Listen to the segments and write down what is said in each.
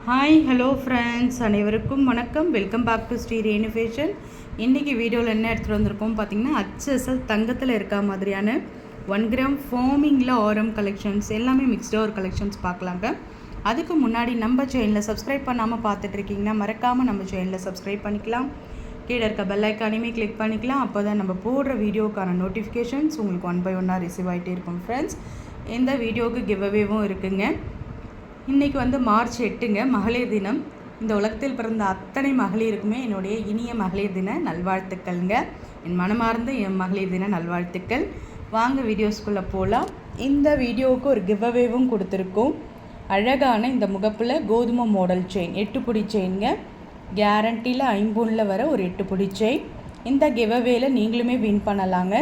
Hi hello friends, அனைவருக்கும் வணக்கம். Welcome back to Sri Renu fashion. இன்றைக்கி வீடியோவில் என்ன எடுத்துகிட்டு வந்திருக்கோம் பார்த்திங்கன்னா, HSL தங்கத்தில் இருக்க மாதிரியான 1 கிராம் ஃபார்மிங்கில் ஆரம் கலெக்ஷன்ஸ் எல்லாமே மிக்ஸ்டாக ஒரு கலெக்ஷன்ஸ் பார்க்கலாங்க. அதுக்கு முன்னாடி நம்ம சேனலில் சப்ஸ்கிரைப் பண்ணாமல் பார்த்துட்ருக்கீங்கன்னா மறக்காமல் நம்ம சேனலில் சப்ஸ்கிரைப் பண்ணிக்கலாம். கீழே இருக்க பெல் ஐக்கானையுமே கிளிக் பண்ணிக்கலாம். அப்போ தான் நம்ம போடுற வீடியோக்கான நோட்டிஃபிகேஷன்ஸ் உங்களுக்கு 1 by 1 ரிசீவ் ஆகிட்டே இருக்கும். ஃப்ரெண்ட்ஸ், இந்த வீடியோவுக்கு கிவ் அவேவும் இருக்குங்க. இன்றைக்கி மார்ச் 8ங்க, மகளிர் தினம். இந்த உலகத்தில் பிறந்த அத்தனை மகளிருக்குமே என்னுடைய இனிய மகளிர் தின நல்வாழ்த்துக்கள்ங்க. என் மனமார்ந்த என் மகளிர் தின நல்வாழ்த்துக்கள். வாங்க வீடியோஸ்குள்ளே போகலாம். இந்த வீடியோவுக்கு ஒரு கிவ் அவேவும் கொடுத்துருக்கோம். அழகான இந்த முகப்பில் கோதுமை மாடல் செயின், 8 புடி செயின்ங்க. கேரண்டியில் 5 வர ஒரு 8 புடி செயின். இந்த கிவ் அவேல நீங்களுமே வின் பண்ணலாங்க.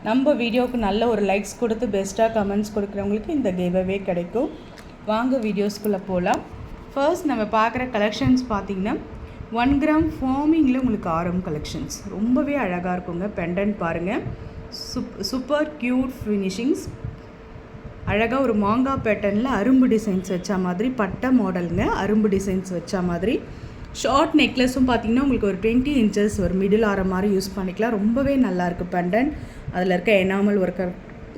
நம்ம வீடியோவுக்கு நல்ல ஒரு லைக்ஸ் கொடுத்து பெஸ்ட்டாக கமெண்ட்ஸ் கொடுக்குறவங்களுக்கு இந்த கிவ் அவே கிடைக்கும். வாங்க வீடியோஸ்குள்ளே போகலாம். ஃபர்ஸ்ட் நம்ம பார்க்குற கலெக்ஷன்ஸ் பார்த்திங்கன்னா 1 கிராம் ஃபார்மிங்கில் உங்களுக்கு ஆரம் கலெக்ஷன்ஸ் ரொம்பவே அழகாக இருக்குங்க. பெண்டன்ட் பாருங்கள், சூப்பர் க்யூட் ஃபினிஷிங்ஸ். அழகாக ஒரு மாங்காய் பேட்டர்னில் அரும்பு டிசைன்ஸ் வச்ச மாதிரி பட்டை மாடலுங்க. அரும்பு டிசைன்ஸ் வச்ச மாதிரி ஷார்ட் நெக்லஸும் பார்த்திங்கன்னா உங்களுக்கு ஒரு 20 inches ஒரு மிடில் ஆரம் மாதிரி யூஸ் பண்ணிக்கலாம். ரொம்பவே நல்லாயிருக்கு பெண்டன்ட். அதில் இருக்க எனாமல் ஒர்க்காக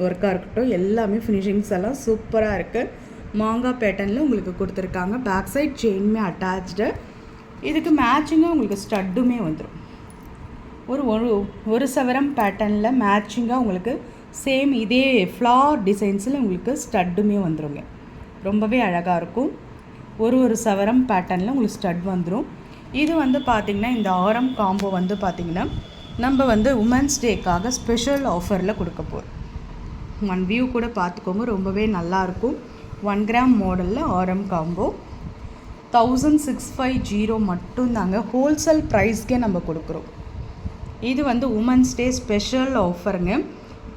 இருக்கட்டும், எல்லாமே ஃபினிஷிங்ஸ் எல்லாம் சூப்பராக இருக்குது. மாங்காய் பேட்டர்னில் உங்களுக்கு கொடுத்துருக்காங்க. பேக் சைட் செயினுமே அட்டாச்சு. இதுக்கு மேட்சிங்காக உங்களுக்கு ஸ்டட்டுமே வந்துடும். ஒரு சவரம் பேட்டர்னில் மேட்சிங்காக உங்களுக்கு சேம் இதே ஃப்ளார் டிசைன்ஸில் உங்களுக்கு ஸ்டட்டுமே வந்துடுங்க. ரொம்பவே அழகாக இருக்கும். ஒரு சவரம் பேட்டர்னில் உங்களுக்கு ஸ்டட் வந்துடும். இது பார்த்திங்கன்னா இந்த ஆரம் காம்போ பார்த்திங்கன்னா நம்ம உமன்ஸ் டேக்காக ஸ்பெஷல் ஆஃபரில் கொடுக்க போகிறோம். 1 வியூ கூட பார்த்துக்கோங்க, ரொம்பவே நல்லாயிருக்கும். 1 கிராம் மாடலில் ஆரம் காம்போ 1650 மட்டும்தாங்க. ஹோல்சேல் ப்ரைஸ்க்கே நம்ம கொடுக்குறோம். இது உமன்ஸ் டே ஸ்பெஷல் ஆஃபருங்க.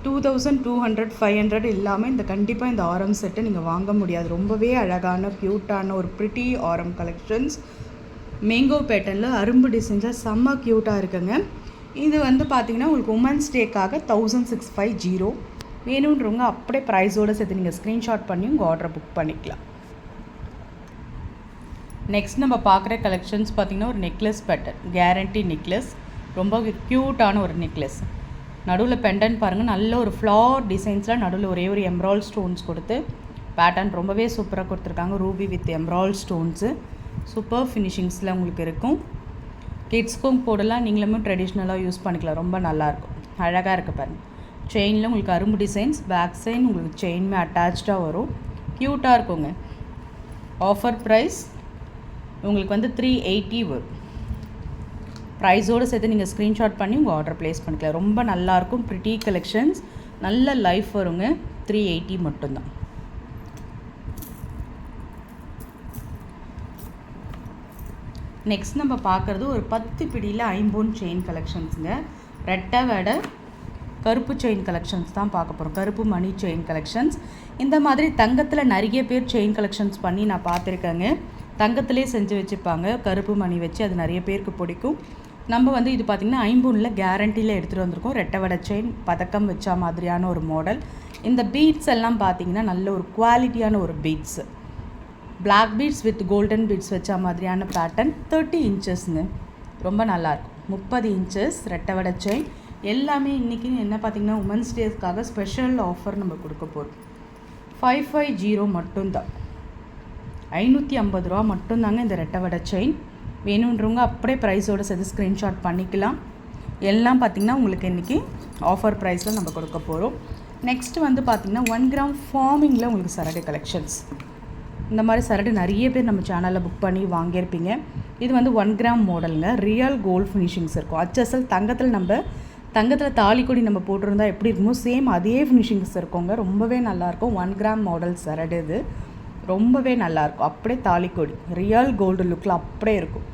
2200 500 இல்லாமல் கண்டிப்பாக இந்த ஆரம் செட்டை நீங்கள் வாங்க முடியாது. ரொம்பவே அழகான க்யூட்டான ஒரு ப்ரிட்டி ஆரம் கலெக்ஷன்ஸ். மேங்கோ பேட்டர்னில் அரும்பு டிசைன்ஸாக செம்ம க்யூட்டாக இருக்குங்க. இது பார்த்திங்கன்னா உங்களுக்கு உமன்ஸ் டேக்காக 1650. வேணுன்றவங்க அப்படியே ப்ரைஸோடு சேர்த்து நீங்கள் ஸ்க்ரீன்ஷாட் பண்ணி உங்கள் ஆர்டரை புக் பண்ணிக்கலாம். நெக்ஸ்ட் நம்ம பார்க்குற கலெக்ஷன்ஸ் பார்த்திங்கன்னா ஒரு நெக்லஸ் பேட்டர்ன், கேரண்டி நெக்லஸ். ரொம்ப க்யூட்டான ஒரு நெக்லஸ். நடுவில் பெண்டன்ட் பாருங்கள், நல்ல ஒரு ஃப்ளார் டிசைன்ஸில் நடுவில் ஒரே ஒரு எம்ரால் ஸ்டோன்ஸ் கொடுத்து பேட்டர்ன் ரொம்பவே சூப்பராக கொடுத்துருக்காங்க. Ruby with emerald stones super ஃபினிஷிங்ஸில் உங்களுக்கு இருக்கும். கிட்ஸ்க்கும் போடலாம், நீங்களுமே ட்ரெடிஷ்னலாக யூஸ் பண்ணிக்கலாம். ரொம்ப நல்லாயிருக்கும், அழகாக இருக்குது பாருங்கள். செயினில் உங்களுக்கு அரும்பு டிசைன்ஸ், பேக் சைன் உங்களுக்கு செயினுமே அட்டாச்சாக வரும். க்யூட்டாக இருக்குங்க. ஆஃபர் ப்ரைஸ் உங்களுக்கு 380 வரும். ப்ரைஸோடு சேர்த்து நீங்கள் ஸ்க்ரீன்ஷாட் பண்ணி உங்கள் ஆர்டர் ப்ளேஸ் பண்ணிக்கலாம். ரொம்ப நல்லாயிருக்கும். ப்ரிட்டி கலெக்ஷன்ஸ், நல்ல லைஃப் வருங்க. 380 மட்டும்தான். நெக்ஸ்ட் நம்ம பார்க்குறது ஒரு 10 பிடியில் 5 செயின் கலெக்ஷன்ஸுங்க. ரெட்டை வேடை கருப்பு செயின் கலெக்ஷன்ஸ் தான் பார்க்க போகிறோம். கருப்பு மணி செயின் கலெக்ஷன்ஸ். இந்த மாதிரி தங்கத்தில் நிறைய பேர் செயின் கலெக்ஷன்ஸ் பண்ணி நான் பார்த்துருக்கேங்க. தங்கத்திலே செஞ்சு வச்சுப்பாங்க கருப்பு மணி வச்சு, அது நிறைய பேருக்கு பிடிக்கும். நம்ம இது பார்த்திங்கன்னா 5 கேரண்டியில் எடுத்துகிட்டு வந்திருக்கோம். ரெட்டை வடை செயின் பதக்கம் வச்சா மாதிரியான ஒரு மாடல். இந்த பீட்ஸ் எல்லாம் பார்த்திங்கன்னா நல்ல ஒரு குவாலிட்டியான ஒரு beads. Black beads with golden beads வச்சா மாதிரியான பேட்டர்ன். 30 inchesங்க. ரொம்ப நல்லாயிருக்கும். 30 inches ரெட்டை வடை செயின். எல்லாமே இன்றைக்கி என்ன பார்த்திங்கன்னா உமன்ஸ் டேஸ்க்காக ஸ்பெஷல் ஆஃபர் நம்ம கொடுக்க போகிறோம். 550 மட்டும்தான். 550 ரூபா மட்டும்தாங்க இந்த ரெட்டை வடை செயின். வேணுன்றவங்க அப்படியே ப்ரைஸோடு சேர்த்து ஸ்க்ரீன்ஷாட் பண்ணிக்கலாம். எல்லாம் பார்த்திங்கன்னா உங்களுக்கு இன்றைக்கி ஆஃபர் ப்ரைஸில் நம்ம கொடுக்க போகிறோம். நெக்ஸ்ட்டு பார்த்திங்கன்னா 1 கிராம் ஃபார்மிங்கில் உங்களுக்கு சரடு கலெக்ஷன்ஸ். இந்த மாதிரி சரடு நிறைய பேர் நம்ம சேனலில் புக் பண்ணி வாங்கியிருப்பீங்க. இது 1 கிராம் மாடலுங்க. ரியல் கோல்டு ஃபினிஷிங்ஸ் இருக்கும். HSL தங்கத்தில் தாலிக்கொடி நம்ம போட்டிருந்தா எப்படி இருக்குமோ சேம் அதே ஃபினிஷிங்ஸ் இருக்குங்க. ரொம்பவே நல்லாயிருக்கும். 1 கிராம் மாடல் சரடு இது ரொம்பவே நல்லாயிருக்கும். அப்படியே தாலிக்கொடி ரியல் கோல்டு லுக்கில் அப்படியே இருக்கும்.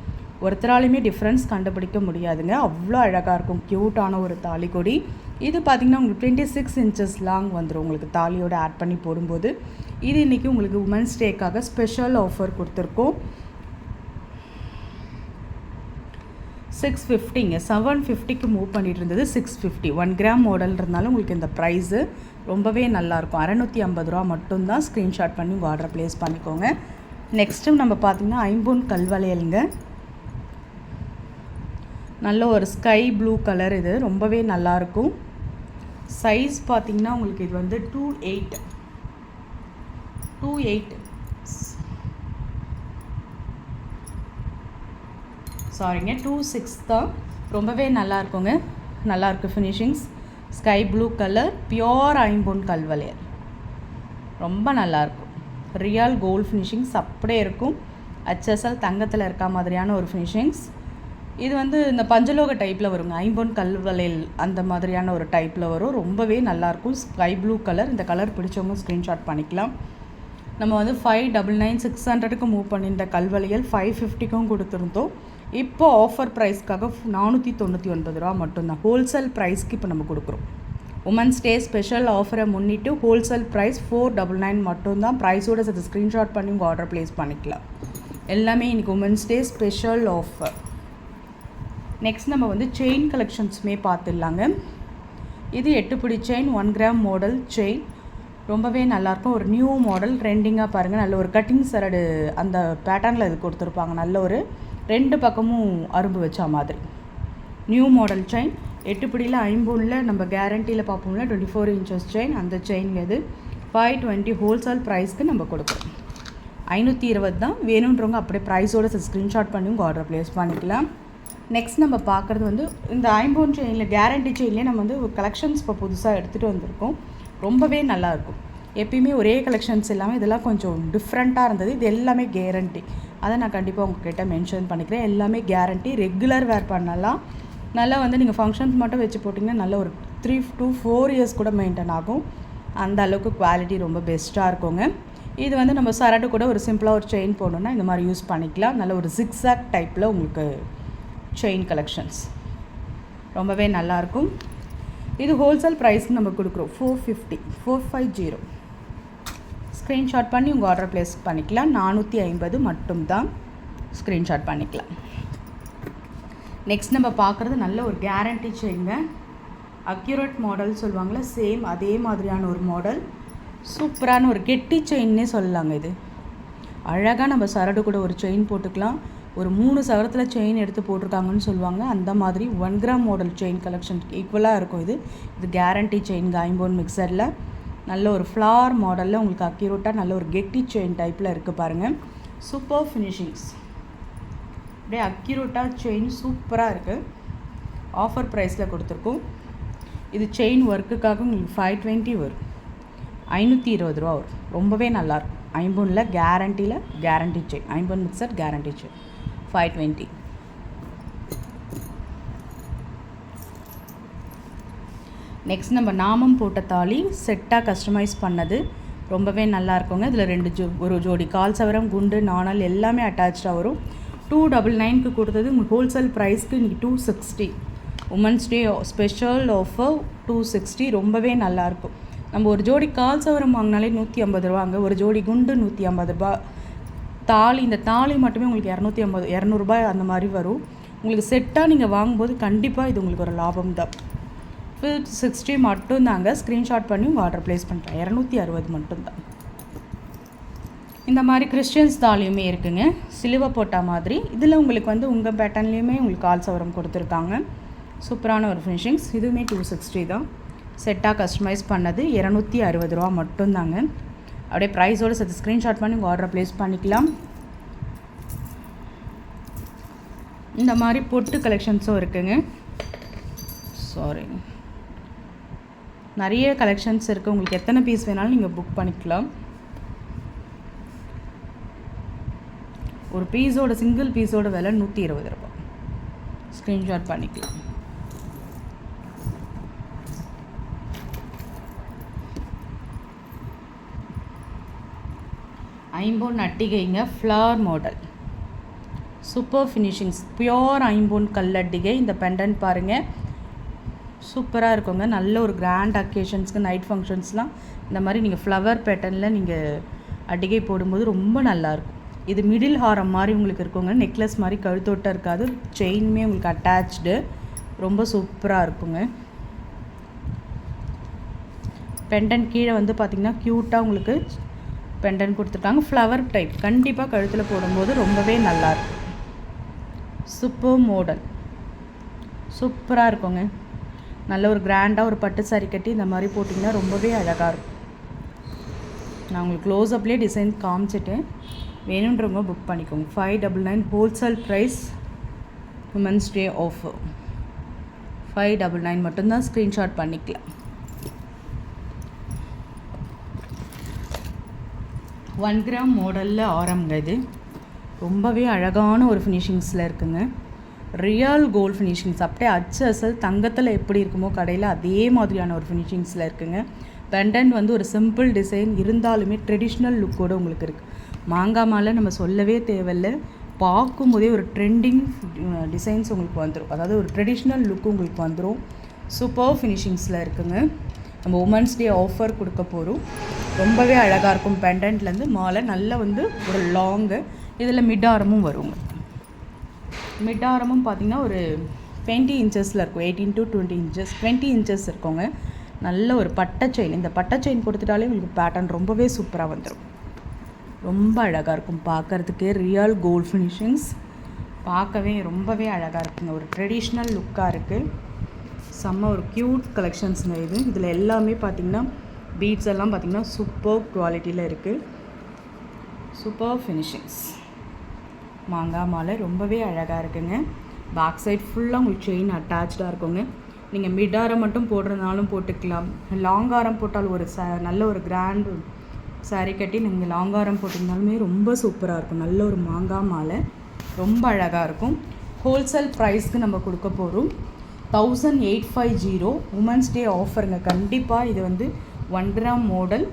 ஒருத்தராலையுமே டிஃப்ரென்ஸ் கண்டுபிடிக்க முடியாதுங்க. அவ்வளோ அழகாக இருக்கும். க்யூட்டான ஒரு தாலிக்கொடி. இது பார்த்திங்கன்னா உங்களுக்கு 26 inches லாங் வந்துடும் உங்களுக்கு தாலியோடு ஆட் பண்ணி போடும்போது. இது இன்றைக்கி உங்களுக்கு உமன்ஸ் டேக்காக ஸ்பெஷல் ஆஃபர் கொடுத்துருக்கோம். 650ங்க. 750க்கு மூவ் பண்ணிட்டு இருந்தது 650. 1 கிராம் மாடல் இருந்தாலும் உங்களுக்கு இந்த ப்ரைஸு ரொம்பவே நல்லாயிருக்கும். 650 ரூபா மட்டும்தான். ஸ்க்ரீன்ஷாட் பண்ணி உங்கள் ஆர்டரை ப்ளேஸ் பண்ணிக்கோங்க. நெக்ஸ்ட்டு நம்ம பார்த்திங்கன்னா ஐம்பொன் கல்வளையலுங்க. நல்ல ஒரு ஸ்கை ப்ளூ கலர், இது ரொம்பவே நல்லாயிருக்கும். சைஸ் பார்த்திங்கன்னா உங்களுக்கு இது வந்து 2/8 சாரிங்க 2/6 தான். ரொம்பவே நல்லாயிருக்குங்க. நல்லாயிருக்கு finishings. Sky blue colour, pure ஐம்பொன் கல்வளையல், ரொம்ப நல்லாயிருக்கும். ரியல் கோல்டு ஃபினிஷிங்ஸ் அப்படியே இருக்கும். HSL தங்கத்தில் இருக்க மாதிரியான ஒரு ஃபினிஷிங்ஸ். இது வந்து இந்த பஞ்சலோக டைப்பில் வருங்க. ஐம்பொன் கல்வளையல் அந்த மாதிரியான ஒரு டைப்பில் வரும். ரொம்பவே நல்லாயிருக்கும். Sky blue colour. இந்த கலர் பிடிச்சவங்க ஸ்க்ரீன்ஷாட் பண்ணிக்கலாம். நம்ம வந்து 599 600க்கு மூவ் பண்ணியிருந்த கல்வளையல் 550க்கும் கொடுத்துருந்தோம். இப்போ ஆஃபர் ப்ரைஸ்க்காக 499 ரூபா மட்டும்தான். ஹோல்சேல் ப்ரைஸ்க்கு இப்போ நம்ம கொடுக்குறோம். உமன்ஸ் டே ஸ்பெஷல் ஆஃபரை முன்னிட்டு ஹோல்சேல் ப்ரைஸ் 499 மட்டும்தான். ப்ரைஸோட சேர்த்து ஸ்க்ரீன்ஷாட் பண்ணி உங்கள் ஆர்டர் ப்ளேஸ் பண்ணிக்கலாம். எல்லாமே இன்றைக்கி women's day special offer. Next நம்ம வந்து செயின் கலெக்ஷன்ஸுமே பார்த்துடலாங்க. இது 8 பிடி செயின், 1 கிராம் மாடல் செயின், ரொம்பவே நல்லாயிருக்கும். ஒரு நியூ மாடல் ட்ரெண்டிங்காக பாருங்கள். நல்ல ஒரு கட்டிங் சரடு அந்த பேட்டர்னில் இது கொடுத்துருப்பாங்க. நல்ல ஒரு 2 பக்கமும் அரும்பு வச்சா மாதிரி நியூ மாடல் செயின். 8 பிடியில் ஐம்பொன்னில் நம்ம கேரண்டியில் பார்ப்போம்ல 24 இன்ச்சஸ் செயின், அந்த செயின் இது 520 ஹோல்சேல் ப்ரைஸ்க்கு நம்ம கொடுக்குறோம். 520 தான். வேணுன்றவங்க அப்படியே ப்ரைஸோட ஸ்க்ரீன்ஷாட் பண்ணி உங்கள் ஆர்டர் ப்ளேஸ் பண்ணிக்கலாம். நெக்ஸ்ட் நம்ம பார்க்குறது வந்து இந்த ஐம்பொன் செயினில் கேரண்டி செயின்லேயே நம்ம வந்து கலெக்ஷன்ஸ் இப்போ புதுசாக எடுத்துகிட்டு வந்திருக்கோம். ரொம்பவே நல்லாயிருக்கும். எப்பயுமே ஒரே கலெக்ஷன்ஸ் இல்லாமல் இதெல்லாம் கொஞ்சம் டிஃப்ரெண்ட்டாக இருந்தது. இது எல்லாமே கேரண்டி. அதை நான் கண்டிப்பாக உங்கள்கிட்ட மென்ஷன் பண்ணிக்கிறேன். எல்லாமே கேரண்டி. ரெகுலர் வேர் பண்ணலாம். நல்லா வந்து நீங்கள் ஃபங்க்ஷன்ஸ் மட்டும் வச்சு போட்டிங்கன்னா நல்ல ஒரு 3 to 4 இயர்ஸ் கூட மெயின்டைன் ஆகும். அந்த அளவுக்கு குவாலிட்டி ரொம்ப பெஸ்ட்டாக இருக்குங்க. இது வந்து நம்ம சரடு கூட ஒரு சிம்பிளாக ஒரு செயின் போடணுன்னா இந்த மாதிரி யூஸ் பண்ணிக்கலாம். நல்ல ஒரு ஜிக்ஸாக் டைப்பில் உங்களுக்கு செயின் கலெக்ஷன்ஸ் ரொம்பவே நல்லாயிருக்கும். இது ஹோல்சேல் ப்ரைஸ்க்கு நம்ம கொடுக்குறோம் 450 ஸ்க்ரீன்ஷாட் பண்ணி உங்கள் ஆர்டர் ப்ளேஸ் பண்ணிக்கலாம். 450 மட்டும்தான். ஸ்க்ரீன்ஷாட் பண்ணிக்கலாம். நெக்ஸ்ட் நம்ம பார்க்குறது நல்ல ஒரு கேரண்டி செயின்ங்க. அக்யூரேட் மாடல் சொல்லுவாங்களே, சேம் அதே மாதிரியான ஒரு மாடல். சூப்பரான ஒரு கெட்டி செயின்னே சொல்லலாங்க. இது அழகாக நம்ம சரடு கூட ஒரு செயின் போட்டுக்கலாம். ஒரு 3 சவரத்தில் செயின் எடுத்து போட்டிருக்காங்கன்னு சொல்லுவாங்க. அந்த மாதிரி 1 கிராம் மாடல் செயின் கலெக்ஷன் ஈக்குவலாக இருக்கும். இது கேரண்டி செயின் ஐம்பொன் மிக்சரில் நல்ல ஒரு ஃப்ளார் மாடலில் உங்களுக்கு அக்யூரேட்டாக நல்ல ஒரு கெட்டி செயின் டைப்பில் இருக்குது பாருங்கள். Super finishings. அப்படியே அக்யூரேட்டாக செயின் சூப்பராக இருக்குது. ஆஃபர் ப்ரைஸில் கொடுத்துருக்கோம். இது செயின் ஒர்க்குக்காக உங்களுக்கு 520 வரும். 520 ரூபா வரும். ரொம்பவே நல்லாயிருக்கும். ஐம்பொனில் கேரண்டி செயின், ஐம்பொன் மிக்சர் கேரண்டி செயின் 520. நெக்ஸ்ட் நம்ம நாமம் போட்ட தாலி செட்டாக கஸ்டமைஸ் பண்ணது ரொம்பவே நல்லா இருக்குங்க. இதில் ஒரு ஜோடி கால் சவரம், குண்டு, நாணல் எல்லாமே அட்டாச்சாக வரும். 299க்கு கொடுத்தது உங்களுக்கு ஹோல்சேல் ப்ரைஸ்க்கு இன்றைக்கி 260. Women's day special offer 260. ரொம்பவே நல்லாயிருக்கும். நம்ம ஒரு ஜோடி கால் சவரம் வாங்கினாலே 150 ரூபாங்க. ஒரு ஜோடி குண்டு 150 ரூபா. தாலி, இந்த தாலி மட்டுமே உங்களுக்கு 250 ரூபாய் அந்த மாதிரி வரும். உங்களுக்கு செட்டாக நீங்கள் வாங்கும்போது கண்டிப்பாக இது உங்களுக்கு ஒரு லாபம் தான். 60 மட்டும்தாங்க. ஸ்க்ரீன்ஷாட் பண்ணி உங்கள் ஆர்டர் ப்ளேஸ் பண்ணுறேன். 260 மட்டும்தான். இந்த மாதிரி கிறிஸ்டியன்ஸ் தாலியுமே இருக்குங்க, சிலுவை போட்ட மாதிரி. இதில் உங்களுக்கு வந்து உங்கள் பேட்டர்ன்லேயுமே உங்களுக்கு கால் சவரம் கொடுத்துருக்காங்க. சூப்பரான ஒரு ஃபினிஷிங்ஸ். இதுவுமே 260 தான். செட்டாக கஸ்டமைஸ் பண்ணது 260 ரூபா மட்டும்தாங்க. அப்படியே ப்ரைஸோடு சேர்த்து ஸ்க்ரீன்ஷாட் பண்ணி உங்கள் ஆர்டரை ப்ளேஸ் பண்ணிக்கலாம். இந்த மாதிரி பொட்டு கலெக்ஷன்ஸும் இருக்குங்க. சாரி, நிறைய கலெக்ஷன்ஸ் இருக்குது. உங்களுக்கு எத்தனை பீஸ் வேணாலும் நீங்கள் புக் பண்ணிக்கலாம். ஒரு பீஸோட சிங்கிள் பீஸோட விலை 120 ரூபா. ஸ்க்ரீன்ஷாட் பண்ணிக்கலாம். ஐம்பொன் அட்டிகைங்க, flower model, super finishings, pure ஐம்பொன் கல்லட்டிகை. இந்த பெண்டன்ட் பாருங்கள், சூப்பராக இருக்குங்க. நல்ல ஒரு கிராண்ட் அக்கேஷன்ஸ்க்கு, நைட் ஃபங்க்ஷன்ஸ்லாம் இந்த மாதிரி நீங்கள் ஃப்ளவர் பேட்டர்னில் நீங்கள் அட்டிகை போடும்போது ரொம்ப நல்லாயிருக்கும். இது மிடில் ஹாரம் மாதிரி உங்களுக்கு இருக்குங்க. நெக்லஸ் மாதிரி கழுத்தோட்டம் இருக்காது. செயினுமே உங்களுக்கு அட்டாச்சு. ரொம்ப சூப்பராக இருக்குங்க. பெண்டன்ட் கீழே வந்து பார்த்திங்கன்னா க்யூட்டாக உங்களுக்கு பெண்டன் கொடுத்துருக்காங்க. ஃப்ளவர் டைப், கண்டிப்பாக கழுத்தில் போடும்போது ரொம்பவே நல்லாயிருக்கும். சூப்பர் மாடல், சூப்பராக இருக்குங்க. நல்ல ஒரு கிராண்டாக ஒரு பட்டு சாரி கட்டி இந்த மாதிரி போட்டிங்கன்னா ரொம்பவே அழகாக இருக்கும். நான் உங்களுக்கு க்ளோஸ்அப்லேயே டிசைன் காமிச்சிட்டேன், வேணுன்றவங்க புக் பண்ணிக்கோங்க. 599 wholesale price, women's day offer 599 மட்டும்தான். ஸ்க்ரீன்ஷாட் பண்ணிக்கலாம். 1 கிராம் மாடலில் ஆரம்பங்க. இது ரொம்பவே அழகான ஒரு ஃபினிஷிங்ஸில் இருக்குங்க. ரியல் கோல்டு ஃபினிஷிங்ஸ், அப்படியே அச்சு அசல் தங்கத்தில் எப்படி இருக்குமோ கடையில் அதே மாதிரியான ஒரு ஃபினிஷிங்ஸில் இருக்குங்க. பெண்டன்ட் வந்து ஒரு சிம்பிள் டிசைன் இருந்தாலுமே ட்ரெடிஷ்னல் லுக்கோடு உங்களுக்கு இருக்குது. மாங்காய் மாலை நம்ம சொல்லவே தேவையில்லை, பார்க்கும்போதே ஒரு ட்ரெண்டிங் டிசைன்ஸ் உங்களுக்கு வந்துடும். அதாவது ஒரு ட்ரெடிஷ்னல் லுக்கு உங்களுக்கு வந்துடும். சூப்பர் ஃபினிஷிங்ஸில் இருக்குங்க. நம்ம உமன்ஸ் டே ஆஃபர் கொடுக்க போகிறோம். ரொம்பவே அழகாக இருக்கும். பெண்டன்ட்லேருந்து மாலை நல்லா வந்து ஒரு லாங்கு, இதில் மிட் ஆரமும் வருங்க. மிட் ஆரமும் பார்த்திங்கன்னா ஒரு 20 இன்ச்சஸில் இருக்கும். 18 to 20 inches, 20 inches இருக்குங்க. நல்ல ஒரு பட்டை செயின், இந்த பட்டை செயின் கொடுத்துட்டாலே உங்களுக்கு பேட்டர்ன் ரொம்பவே சூப்பராக வந்துடும். ரொம்ப அழகாக இருக்கும் பார்க்குறதுக்கே. ரியல் கோல்ட் ஃபினிஷிங்ஸ், பார்க்கவே ரொம்பவே அழகாக இருக்குங்க. ஒரு ட்ரெடிஷ்னல் லுக்காக இருக்குது. செம்ம ஒரு க்யூட் கலெக்ஷன்ஸுங்க இது. இதில் எல்லாமே பார்த்திங்கன்னா பீட்ஸ் எல்லாம் பார்த்திங்கன்னா சூப்பர் குவாலிட்டியில் இருக்குது. Super finishings. மாங்காய் மாலை ரொம்பவே அழகாக இருக்குங்க. பேக் சைட் ஃபுல்லாக உங்களுக்கு செயின் அட்டாச்சாக இருக்குங்க. நீங்கள் மிட் ஆரம் மட்டும் போடுறதுனாலும் போட்டுக்கலாம், லாங் ஆரம் போட்டால் ஒரு நல்ல ஒரு கிராண்ட் சாரீ கட்டி நீங்கள் லாங் ஆரம் போட்டிங்கனாலுமே ரொம்ப சூப்பராக இருக்கும். நல்ல ஒரு மாங்காய் மாலை ரொம்ப அழகாக இருக்கும். ஹோல்சேல் ப்ரைஸ்க்கு நம்ம கொடுக்க போகிறோம் 1850. உமன்ஸ் டே ஆஃபருங்க. கண்டிப்பாக இது வந்து 1 கிராம் மாடல்.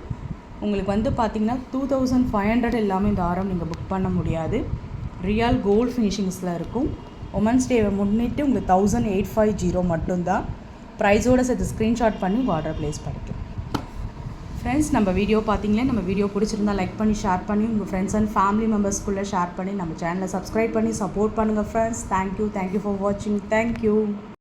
உங்களுக்கு வந்து பார்த்திங்கன்னா 2500 எல்லாமே இந்த ஆரம் நீங்கள் புக் பண்ண முடியாது. ரியல் கோல்டு ஃபினிஷிங்ஸில் இருக்கும். உமன்ஸ் டேவை முன்னிட்டு உங்களுக்கு 1850 மட்டும்தான். ப்ரைஸோடு சேர்த்து ஸ்க்ரீன்ஷாட் பண்ணி ஆர்டர் ப்ளேஸ் பண்ணிக்கலாம். ஃப்ரெண்ட்ஸ், நம்ம வீடியோ பார்த்தீங்களே, நம்ம வீடியோ பிடிச்சிருந்தா லைக் பண்ணி ஷேர் பண்ணி உங்கள் ஃப்ரெண்ட்ஸ் அண்ட் ஃபேமிலி மெம்பர்ஸ்குள்ளே ஷேர் பண்ணி நம்ம சேனலை சப்ஸ்கிரைப் பண்ணி சப்போர்ட் பண்ணுங்கள் ஃப்ரெண்ட்ஸ். தேங்க்யூ ஃபார் வாட்சிங். தேங்க்யூ.